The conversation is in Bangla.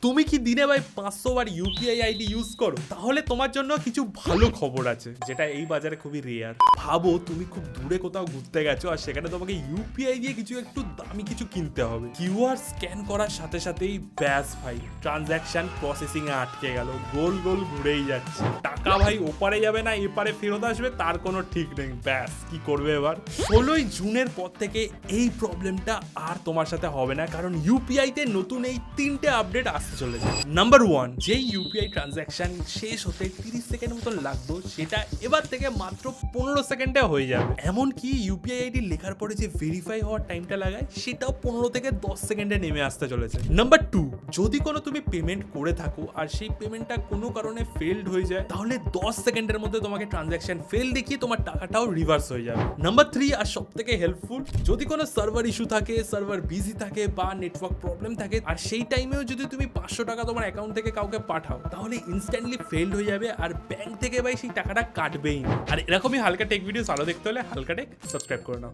তুমি কি দিনে ভাই 500 বার ইউপিআই আইডি ইউজ করো? তাহলে তোমার জন্য কিছু ভালো খবর আছে, যেটা এই বাজারে খুবই রেয়ার। ভাবো তুমি খুব দূরে কোথাও ঘুরতে গেছো আর সেখানে তোমাকে ইউপিআই দিয়ে কিছু একটু দামি কিছু কিনতে হবে। কিউআর স্ক্যান করার সাথে সাথেই ব্যাস ভাই ট্রানজ্যাকশন প্রসেসিং এ আটকে গেল, গোল গোল ঘুরেই যাচ্ছে। টাকা ভাই ওপারে যাবে না এপারে ফেরত আসবে তার কোনো ঠিক নেই। ব্যাস কি করবে এবার? 16 জুনের পর থেকে এই প্রবলেমটা আর তোমার সাথে হবে না, কারণ ইউপিআই তে নতুন এই 3টে আপডেট আসতে চলেছে। নাম্বার 1, যেই ইউপিআই ট্রানজ্যাকশন শেষ হতে 30 সেকেন্ড মতন লাগতো সেটা এবার থেকে মাত্র 15 সেকেন্ডে হয়ে যাবে। এমনকি ইউপিআই আইডি লেখার পরে যে ভেরিফাই হওয়ার টাইমটা লাগায় সেটাও 15 থেকে 10 সেকেন্ডে নেমে আসতে চলেছে। নাম্বার 2, যদি কোনো তুমি পেমেন্ট করে থাকো আর সেই পেমেন্টটা কোনো কারণে ফেলড হয়ে যায় তাহলে 10 সেকেন্ডের মধ্যে তোমাকে ট্রানজ্যাকশন ফেল দেখিয়ে তোমার টাকাটাও রিভার্স হয়ে যাবে। নাম্বার 3, আর সব থেকে হেল্পফুল, যদি কোনো সার্ভার ইস্যু থাকে, সার্ভার বিজি থাকে বা নেটওয়ার্ক প্রবলেম থাকে আর সেই টাইমেও যদি তুমি 500 টাকা তোমার অ্যাকাউন্ট থেকে কাউকে পাঠাও তাহলে ইনস্ট্যান্টলি ফেলড হয়ে যাবে আর ব্যাংক থেকে ভাই সেই টাকাটা কাটবেই না। আর এরকমই হালকা টেক ভিডিওস আরো দেখতে হলে হালকা টেক সাবস্ক্রাইব করে নাও।